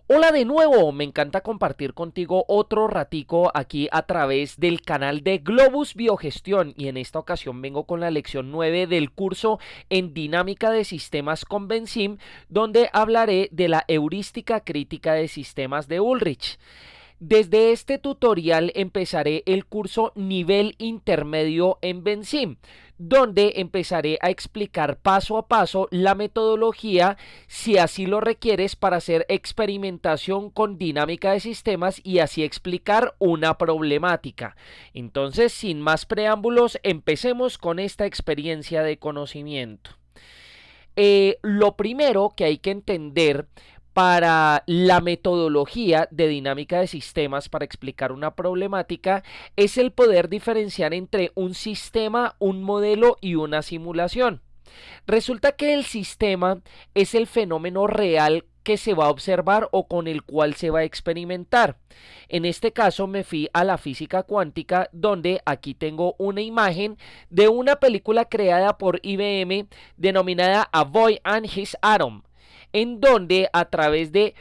Hola de nuevo, me encanta compartir contigo otro ratico aquí a través del canal de Globus Biogestión y en esta ocasión vengo con la lección 9 del curso en dinámica de sistemas con Benzim, donde hablaré de la heurística crítica de sistemas de Ulrich. Desde este tutorial empezaré el curso nivel intermedio en Benzim, donde empezaré a explicar paso a paso la metodología, si así lo requieres, para hacer experimentación con dinámica de sistemas y así explicar una problemática. Entonces, sin más preámbulos, empecemos con esta experiencia de conocimiento. Lo primero que hay que entender para la metodología de dinámica de sistemas para explicar una problemática es el poder diferenciar entre un sistema, un modelo y una simulación. Resulta que el sistema es el fenómeno real que se va a observar o con el cual se va a experimentar. En este caso me fui a la física cuántica, donde aquí tengo una imagen de una película creada por IBM denominada A Boy and His Atom, en donde a través de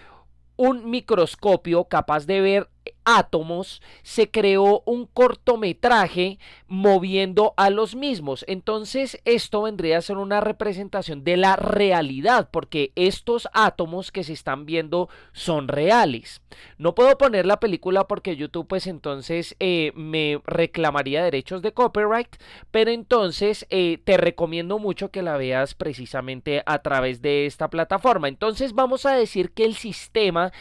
un microscopio capaz de ver átomos, se creó un cortometraje moviendo a los mismos. Entonces esto vendría a ser una representación de la realidad, porque estos átomos que se están viendo son reales. No puedo poner la película porque YouTube pues entonces me reclamaría derechos de copyright, pero entonces te recomiendo mucho que la veas precisamente a través de esta plataforma. Entonces vamos a decir que el sistema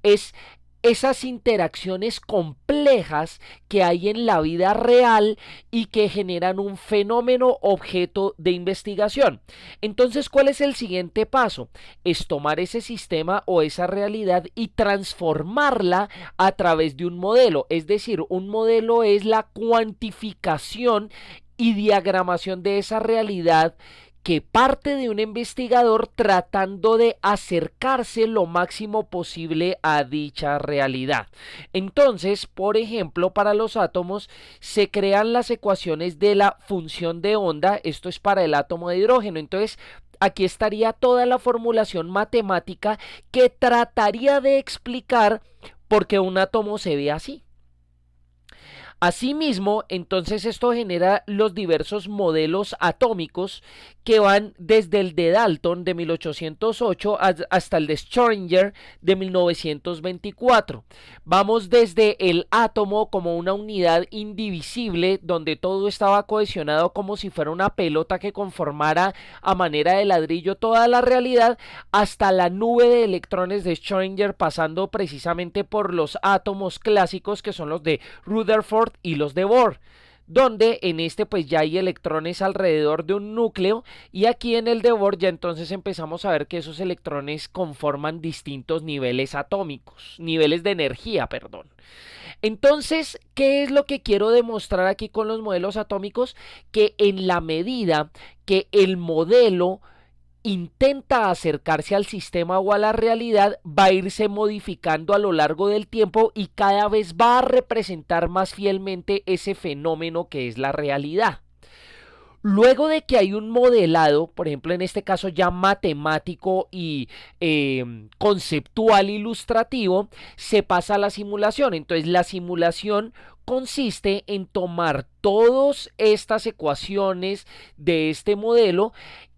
es esas interacciones complejas que hay en la vida real y que generan un fenómeno objeto de investigación. Entonces, ¿cuál es el siguiente paso? Es tomar ese sistema o esa realidad y transformarla a través de un modelo. Es decir, un modelo es la cuantificación y diagramación de esa realidad que parte de un investigador tratando de acercarse lo máximo posible a dicha realidad. Entonces, por ejemplo, para los átomos se crean las ecuaciones de la función de onda, esto es para el átomo de hidrógeno. Entonces, aquí estaría toda la formulación matemática que trataría de explicar por qué un átomo se ve así. Asimismo, entonces esto genera los diversos modelos atómicos que van desde el de Dalton de 1808 hasta el de Schrödinger de 1924. Vamos desde el átomo como una unidad indivisible donde todo estaba cohesionado como si fuera una pelota que conformara a manera de ladrillo toda la realidad, hasta la nube de electrones de Schrödinger, pasando precisamente por los átomos clásicos que son los de Rutherford y los de Bohr, donde en este pues ya hay electrones alrededor de un núcleo, y aquí en el de Bohr ya entonces empezamos a ver que esos electrones conforman distintos niveles atómicos, niveles de energía, perdón. Entonces, ¿qué es lo que quiero demostrar aquí con los modelos atómicos? Que en la medida que el modelo intenta acercarse al sistema o a la realidad, va a irse modificando a lo largo del tiempo y cada vez va a representar más fielmente ese fenómeno que es la realidad. Luego de que hay un modelado, por ejemplo en este caso ya matemático y conceptual ilustrativo, se pasa a la simulación. Entonces la simulación consiste en tomar todas estas ecuaciones de este modelo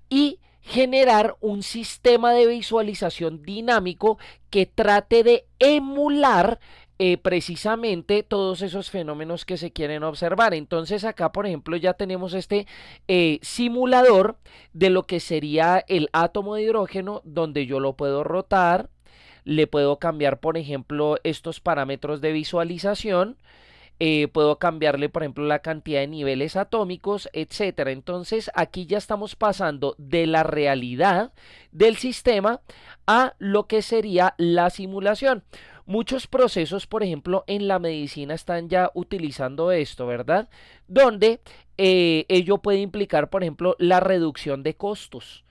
y generar un sistema de visualización dinámico que trate de emular precisamente todos esos fenómenos que se quieren observar. Entonces acá, por ejemplo, ya tenemos este simulador de lo que sería el átomo de hidrógeno, donde yo lo puedo rotar, le puedo cambiar, por ejemplo, estos parámetros de visualización. Puedo cambiarle, por ejemplo, la cantidad de niveles atómicos, etcétera. Entonces, aquí ya estamos pasando de la realidad del sistema a lo que sería la simulación. Muchos procesos, por ejemplo, en la medicina están ya utilizando esto, ¿verdad? Donde ello puede implicar, por ejemplo, la reducción de costos,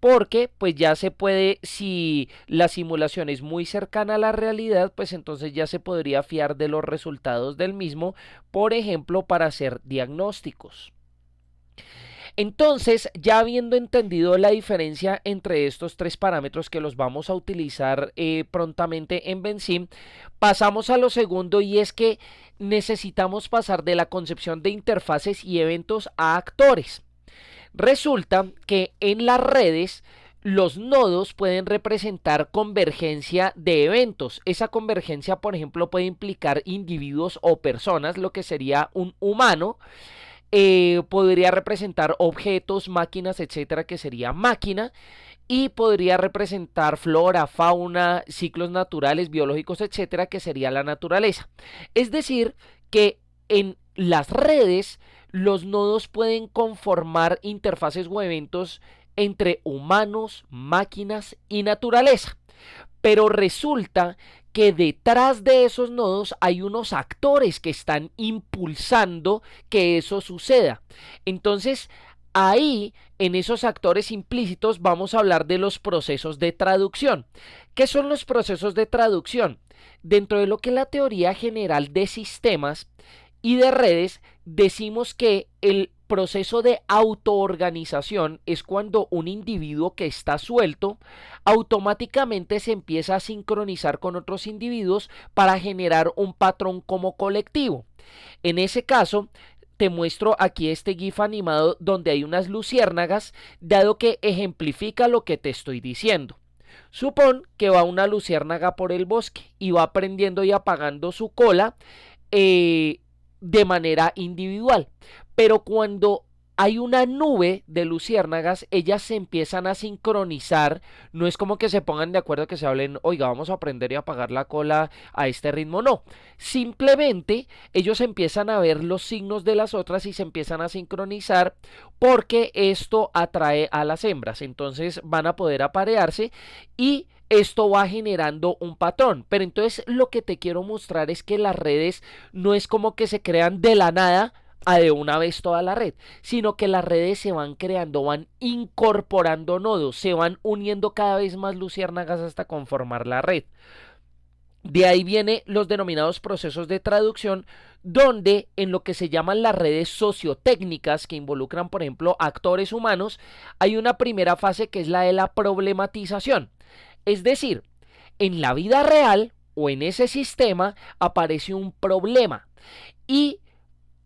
porque pues ya se puede, si la simulación es muy cercana a la realidad, pues entonces ya se podría fiar de los resultados del mismo, por ejemplo, para hacer diagnósticos. Entonces, ya habiendo entendido la diferencia entre estos tres parámetros que los vamos a utilizar prontamente en Vensim, pasamos a lo segundo y es que necesitamos pasar de la concepción de interfaces y eventos a actores. Resulta que en las redes los nodos pueden representar convergencia de eventos. Esa convergencia, por ejemplo, puede implicar individuos o personas, lo que sería un humano. Podría representar objetos, máquinas, etcétera, que sería máquina. Y podría representar flora, fauna, ciclos naturales, biológicos, etcétera, que sería la naturaleza. Es decir, que en las redes los nodos pueden conformar interfaces o eventos entre humanos, máquinas y naturaleza. Pero resulta que detrás de esos nodos hay unos actores que están impulsando que eso suceda. Entonces, ahí, en esos actores implícitos, vamos a hablar de los procesos de traducción. ¿Qué son los procesos de traducción? Dentro de lo que es la teoría general de sistemas y de redes, decimos que el proceso de autoorganización es cuando un individuo que está suelto automáticamente se empieza a sincronizar con otros individuos para generar un patrón como colectivo. En ese caso, te muestro aquí este GIF animado donde hay unas luciérnagas, dado que ejemplifica lo que te estoy diciendo. Supón que va una luciérnaga por el bosque y va prendiendo y apagando su cola de manera individual. Pero cuando hay una nube de luciérnagas, ellas se empiezan a sincronizar. No es como que se pongan de acuerdo, que se hablen, oiga, vamos a aprender y apagar la cola a este ritmo. No, simplemente ellos empiezan a ver los signos de las otras y se empiezan a sincronizar, porque esto atrae a las hembras. Entonces van a poder aparearse y esto va generando un patrón. Pero entonces lo que te quiero mostrar es que las redes no es como que se crean de la nada a de una vez toda la red, sino que las redes se van creando, van incorporando nodos, se van uniendo cada vez más luciérnagas hasta conformar la red. De ahí vienen los denominados procesos de traducción, donde en lo que se llaman las redes sociotécnicas, que involucran, por ejemplo, actores humanos, hay una primera fase que es la de la problematización. Es decir, en la vida real o en ese sistema aparece un problema y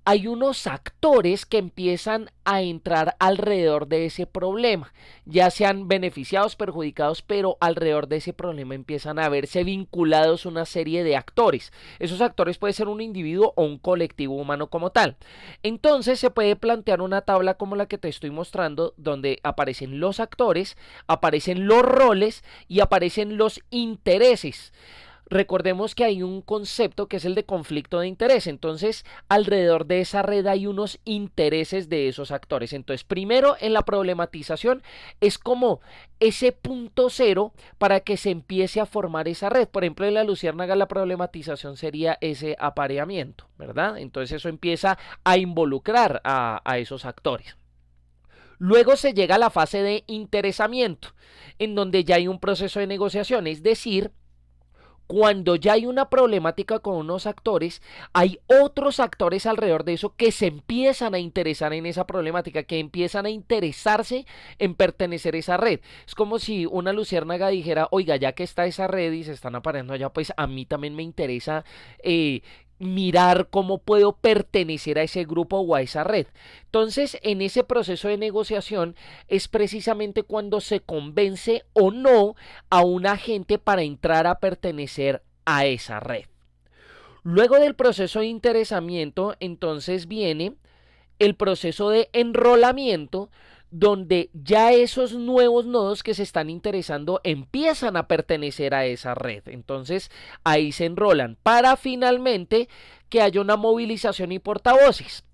hay unos actores que empiezan a entrar alrededor de ese problema, ya sean beneficiados, perjudicados, pero alrededor de ese problema empiezan a verse vinculados una serie de actores. Esos actores pueden ser un individuo o un colectivo humano como tal. Entonces se puede plantear una tabla como la que te estoy mostrando, donde aparecen los actores, aparecen los roles y aparecen los intereses. Recordemos que hay un concepto que es el de conflicto de interés. Entonces, alrededor de esa red hay unos intereses de esos actores. Entonces, primero en la problematización es como ese punto cero para que se empiece a formar esa red. Por ejemplo, en la luciérnaga la problematización sería ese apareamiento, ¿verdad? Entonces eso empieza a involucrar a esos actores. Luego se llega a la fase de interesamiento, en donde ya hay un proceso de negociación, es decir, cuando ya hay una problemática con unos actores, hay otros actores alrededor de eso que se empiezan a interesar en esa problemática, que empiezan a interesarse en pertenecer a esa red. Es como si una luciérnaga dijera, oiga, ya que está esa red y se están apareando allá, pues a mí también me interesa mirar cómo puedo pertenecer a ese grupo o a esa red. Entonces, en ese proceso de negociación es precisamente cuando se convence o no a un agente para entrar a pertenecer a esa red. Luego del proceso de interesamiento, entonces viene el proceso de enrolamiento, donde ya esos nuevos nodos que se están interesando empiezan a pertenecer a esa red. Entonces ahí se enrolan para finalmente que haya una movilización y portavoces.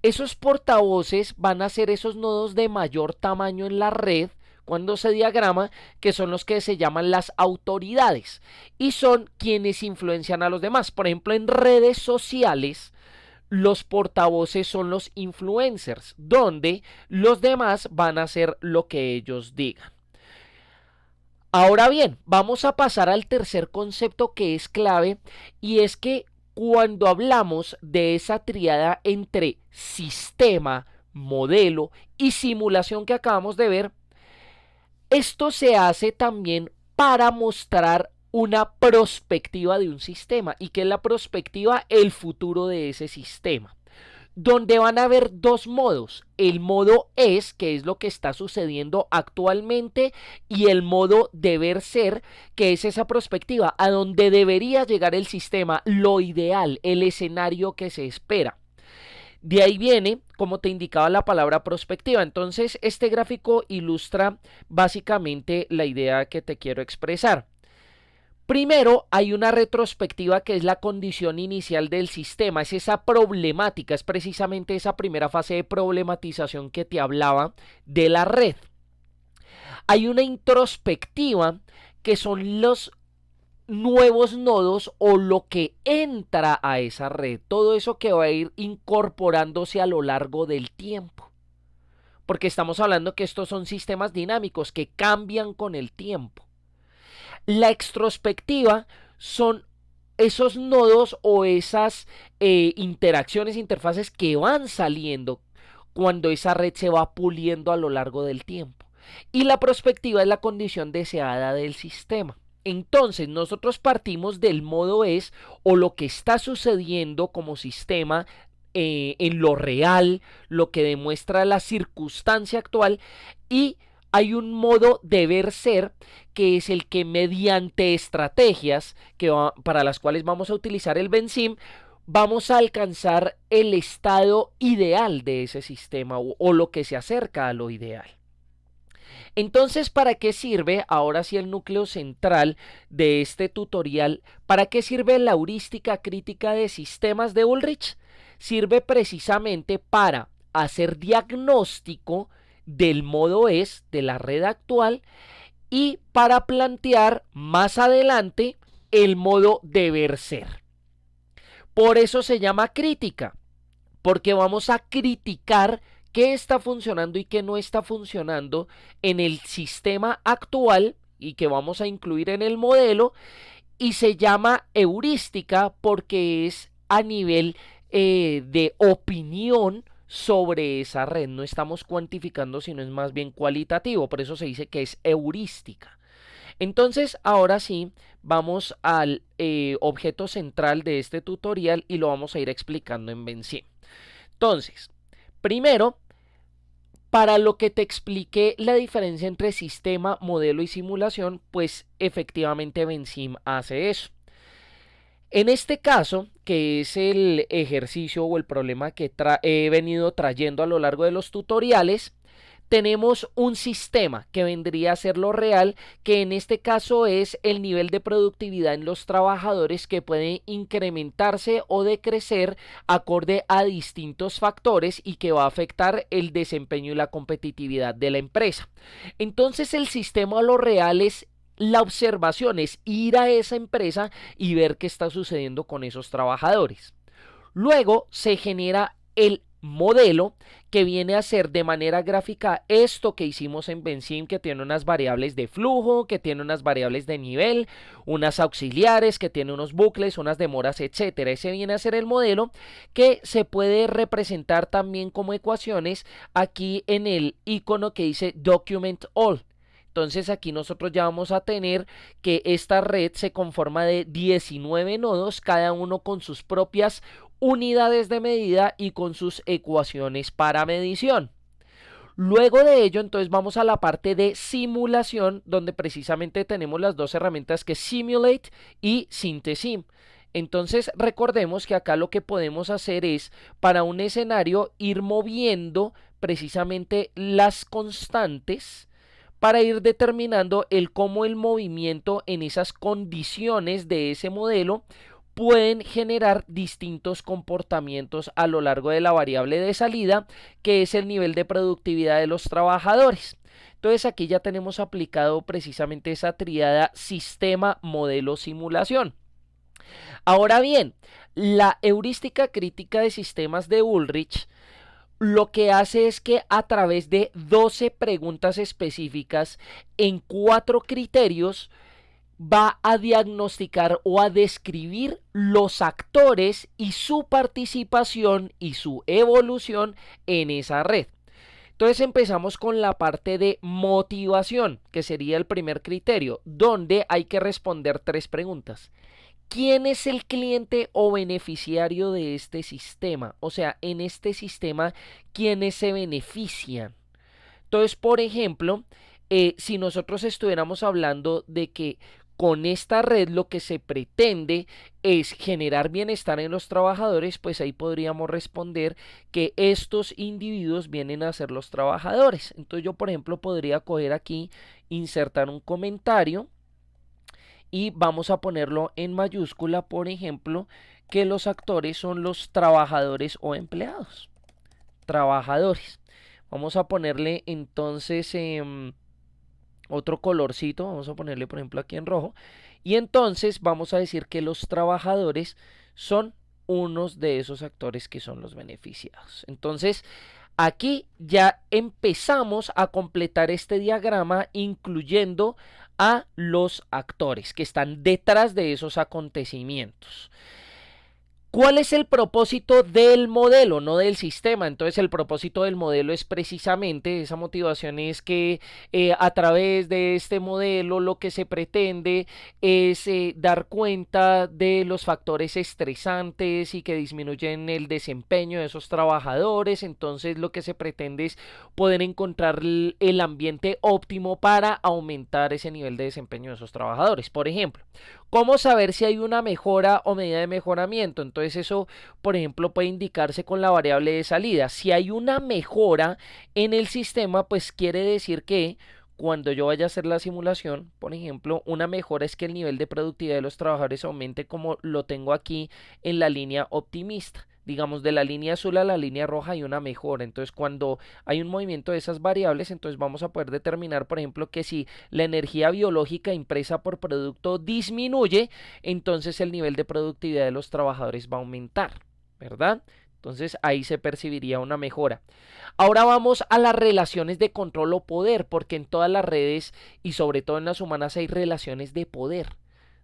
Esos portavoces van a ser esos nodos de mayor tamaño en la red cuando se diagrama, que son los que se llaman las autoridades y son quienes influencian a los demás. Por ejemplo, en redes sociales, los portavoces son los influencers, donde los demás van a hacer lo que ellos digan. Ahora bien, vamos a pasar al tercer concepto que es clave, y es que cuando hablamos de esa tríada entre sistema, modelo y simulación que acabamos de ver, esto se hace también para mostrar una perspectiva de un sistema. ¿Y qué es la perspectiva? El futuro de ese sistema. Donde van a haber dos modos. El modo es, que es lo que está sucediendo actualmente, y el modo deber ser, que es esa perspectiva, a donde debería llegar el sistema, lo ideal, el escenario que se espera. De ahí viene, como te indicaba, la palabra perspectiva. Entonces, este gráfico ilustra básicamente la idea que te quiero expresar. Primero, hay una retrospectiva que es la condición inicial del sistema, es esa problemática, es precisamente esa primera fase de problematización que te hablaba de la red. Hay una introspectiva que son los nuevos nodos o lo que entra a esa red, todo eso que va a ir incorporándose a lo largo del tiempo. Porque estamos hablando que estos son sistemas dinámicos que cambian con el tiempo. La extrospectiva son esos nodos o esas interacciones, interfaces que van saliendo cuando esa red se va puliendo a lo largo del tiempo. Y la prospectiva es la condición deseada del sistema. Entonces nosotros partimos del modo es o lo que está sucediendo como sistema en lo real, lo que demuestra la circunstancia actual, y hay un modo deber ser que es el que mediante estrategias para las cuales vamos a utilizar el BenSim vamos a alcanzar el estado ideal de ese sistema o lo que se acerca a lo ideal. Entonces, ¿para qué sirve? Ahora sí el núcleo central de este tutorial. ¿Para qué sirve la heurística crítica de sistemas de Ulrich? Sirve precisamente para hacer diagnóstico del modo es de la red actual y para plantear más adelante el modo deber ser. Por eso se llama crítica, porque vamos a criticar qué está funcionando y qué no está funcionando en el sistema actual y que vamos a incluir en el modelo, y se llama heurística porque es a nivel de opinión sobre esa red. No estamos cuantificando, sino es más bien cualitativo, por eso se dice que es heurística. Entonces, ahora sí, vamos al objeto central de este tutorial y lo vamos a ir explicando en BenSim. Entonces, primero, para lo que te expliqué la diferencia entre sistema, modelo y simulación, pues efectivamente BenSim hace eso. En este caso, que es el ejercicio o el problema que he venido trayendo a lo largo de los tutoriales, tenemos un sistema que vendría a ser lo real, que en este caso es el nivel de productividad en los trabajadores, que puede incrementarse o decrecer acorde a distintos factores y que va a afectar el desempeño y la competitividad de la empresa. Entonces el sistema a lo real es la observación, es ir a esa empresa y ver qué está sucediendo con esos trabajadores. Luego se genera el modelo, que viene a ser de manera gráfica esto que hicimos en BenSim, que tiene unas variables de flujo, que tiene unas variables de nivel, unas auxiliares, que tiene unos bucles, unas demoras, etcétera. Ese viene a ser el modelo, que se puede representar también como ecuaciones aquí en el icono que dice Document All. Entonces aquí nosotros ya vamos a tener que esta red se conforma de 19 nodos, cada uno con sus propias unidades de medida y con sus ecuaciones para medición. Luego de ello, entonces vamos a la parte de simulación, donde precisamente tenemos las dos herramientas, que es Simulate y SynthesIm. Entonces recordemos que acá lo que podemos hacer es, para un escenario, ir moviendo precisamente las constantes para ir determinando cómo el movimiento en esas condiciones de ese modelo pueden generar distintos comportamientos a lo largo de la variable de salida, que es el nivel de productividad de los trabajadores. Entonces aquí ya tenemos aplicado precisamente esa tríada sistema, modelo, simulación. Ahora bien, la heurística crítica de sistemas de Ulrich lo que hace es que a través de 12 preguntas específicas en 4 criterios va a diagnosticar o a describir los actores y su participación y su evolución en esa red. Entonces empezamos con la parte de motivación, que sería el primer criterio, donde hay que responder 3 preguntas. ¿Quién es el cliente o beneficiario de este sistema? O sea, en este sistema, ¿quiénes se benefician? Entonces, por ejemplo, si nosotros estuviéramos hablando de que con esta red lo que se pretende es generar bienestar en los trabajadores, pues ahí podríamos responder que estos individuos vienen a ser los trabajadores. Entonces yo, por ejemplo, podría coger aquí, insertar un comentario y vamos a ponerlo en mayúscula, por ejemplo, que los actores son los trabajadores o empleados. Trabajadores. Vamos a ponerle entonces otro colorcito, vamos a ponerle por ejemplo aquí en rojo, y entonces vamos a decir que los trabajadores son unos de esos actores que son los beneficiados. Entonces aquí ya empezamos a completar este diagrama incluyendo a los actores que están detrás de esos acontecimientos. ¿Cuál es el propósito del modelo, no del sistema? Entonces el propósito del modelo es precisamente, esa motivación es que a través de este modelo lo que se pretende es dar cuenta de los factores estresantes y que disminuyen el desempeño de esos trabajadores. Entonces lo que se pretende es poder encontrar el ambiente óptimo para aumentar ese nivel de desempeño de esos trabajadores. Por ejemplo, ¿cómo saber si hay una mejora o medida de mejoramiento? Entonces eso, por ejemplo, puede indicarse con la variable de salida. Si hay una mejora en el sistema, pues quiere decir que cuando yo vaya a hacer la simulación, por ejemplo, una mejora es que el nivel de productividad de los trabajadores aumente como lo tengo aquí en la línea optimista. Digamos, de la línea azul a la línea roja hay una mejora. Entonces, cuando hay un movimiento de esas variables, entonces vamos a poder determinar, por ejemplo, que si la energía biológica impresa por producto disminuye, entonces el nivel de productividad de los trabajadores va a aumentar, ¿verdad? Entonces ahí se percibiría una mejora. Ahora vamos a las relaciones de control o poder, porque en todas las redes y sobre todo en las humanas hay relaciones de poder,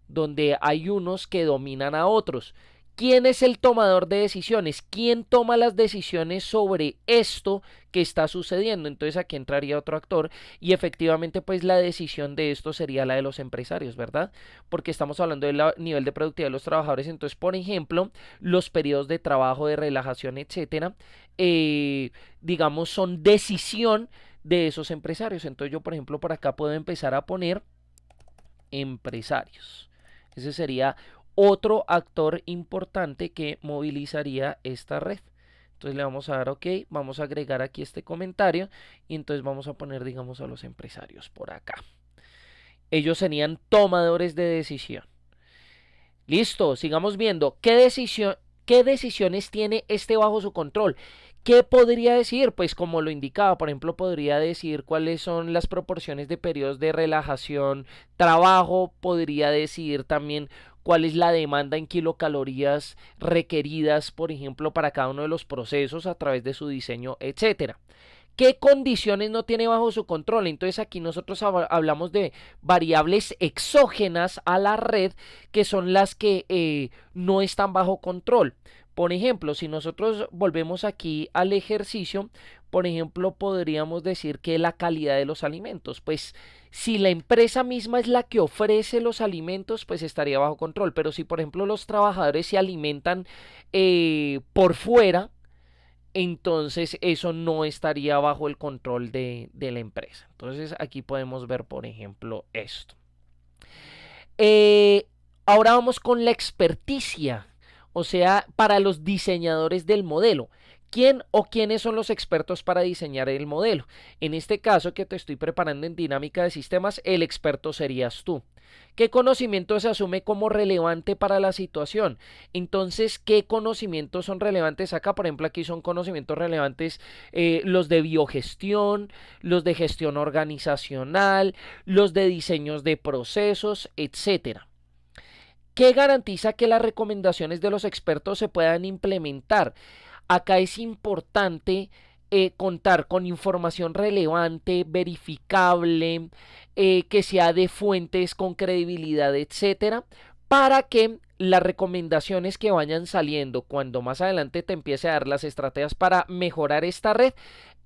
donde hay unos que dominan a otros. ¿Quién es el tomador de decisiones? ¿Quién toma las decisiones sobre esto que está sucediendo? Entonces aquí entraría otro actor y efectivamente pues la decisión de esto sería la de los empresarios, ¿verdad? Porque estamos hablando del nivel de productividad de los trabajadores. Entonces, por ejemplo, los periodos de trabajo, de relajación, etcétera, digamos, son decisión de esos empresarios. Entonces yo, por ejemplo, por acá puedo empezar a poner empresarios. Ese sería otro actor importante que movilizaría esta red. Entonces le vamos a dar OK, vamos a agregar aquí este comentario y entonces vamos a poner, digamos, a los empresarios por acá. Ellos serían tomadores de decisión. Listo, sigamos viendo qué decisiones tiene este bajo su control. ¿Qué podría decir? Pues como lo indicaba, por ejemplo, podría decir cuáles son las proporciones de periodos de relajación, trabajo, podría decir también cuál es la demanda en kilocalorías requeridas, por ejemplo, para cada uno de los procesos a través de su diseño, etcétera. ¿Qué condiciones no tiene bajo su control? Entonces aquí nosotros hablamos de variables exógenas a la red que son las que no están bajo control. Por ejemplo, si nosotros volvemos aquí al ejercicio, por ejemplo, podríamos decir que la calidad de los alimentos, pues si la empresa misma es la que ofrece los alimentos, pues estaría bajo control. Pero si, por ejemplo, los trabajadores se alimentan por fuera, entonces eso no estaría bajo el control de la empresa. Entonces aquí podemos ver, por ejemplo, esto. Ahora vamos con la experticia, o sea, para los diseñadores del modelo. ¿Quién o quiénes son los expertos para diseñar el modelo? En este caso que te estoy preparando en dinámica de sistemas, el experto serías tú. ¿Qué conocimiento se asume como relevante para la situación? Entonces, ¿qué conocimientos son relevantes acá? Por ejemplo, aquí son conocimientos relevantes los de biogestión, los de gestión organizacional, los de diseños de procesos, etcétera. ¿Qué garantiza que las recomendaciones de los expertos se puedan implementar? Acá es importante contar con información relevante, verificable, que sea de fuentes con credibilidad, etcétera, para que las recomendaciones que vayan saliendo cuando más adelante te empiece a dar las estrategias para mejorar esta red,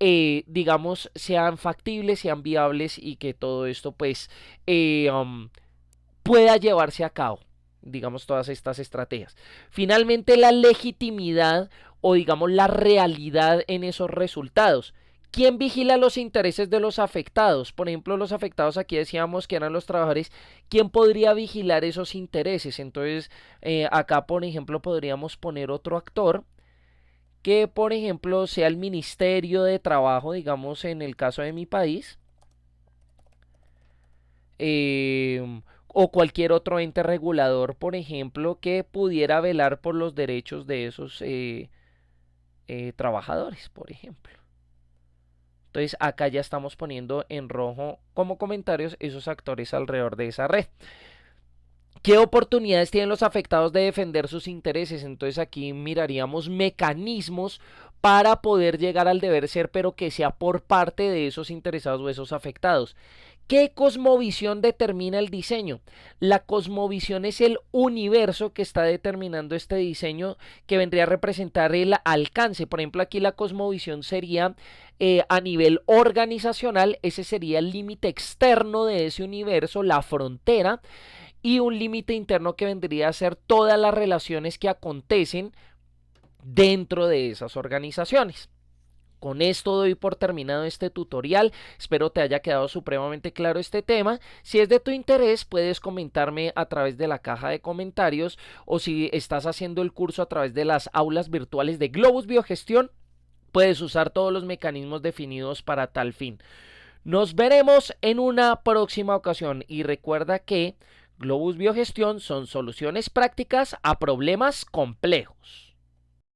digamos, sean factibles, sean viables y que todo esto pues pueda llevarse a cabo, digamos, todas estas estrategias. Finalmente, la legitimidad o digamos la realidad en esos resultados. ¿Quién vigila los intereses de los afectados? Por ejemplo, los afectados aquí decíamos que eran los trabajadores. ¿Quién podría vigilar esos intereses? Entonces, acá, por ejemplo, podríamos poner otro actor que, por ejemplo, sea el Ministerio de Trabajo, digamos, en el caso de mi país. O cualquier otro ente regulador, por ejemplo, que pudiera velar por los derechos de esos trabajadores, por ejemplo. Entonces acá ya estamos poniendo en rojo como comentarios esos actores alrededor de esa red. ¿Qué oportunidades tienen los afectados de defender sus intereses? Entonces aquí miraríamos mecanismos para poder llegar al deber ser, pero que sea por parte de esos interesados o esos afectados. ¿Qué cosmovisión determina el diseño? La cosmovisión es el universo que está determinando este diseño, que vendría a representar el alcance. Por ejemplo, aquí la cosmovisión sería a nivel organizacional, ese sería el límite externo de ese universo, la frontera, y un límite interno que vendría a ser todas las relaciones que acontecen dentro de esas organizaciones. Con esto doy por terminado este tutorial, espero te haya quedado supremamente claro este tema. Si es de tu interés puedes comentarme a través de la caja de comentarios, o si estás haciendo el curso a través de las aulas virtuales de Globus Biogestión, puedes usar todos los mecanismos definidos para tal fin. Nos veremos en una próxima ocasión y recuerda que Globus Biogestión son soluciones prácticas a problemas complejos.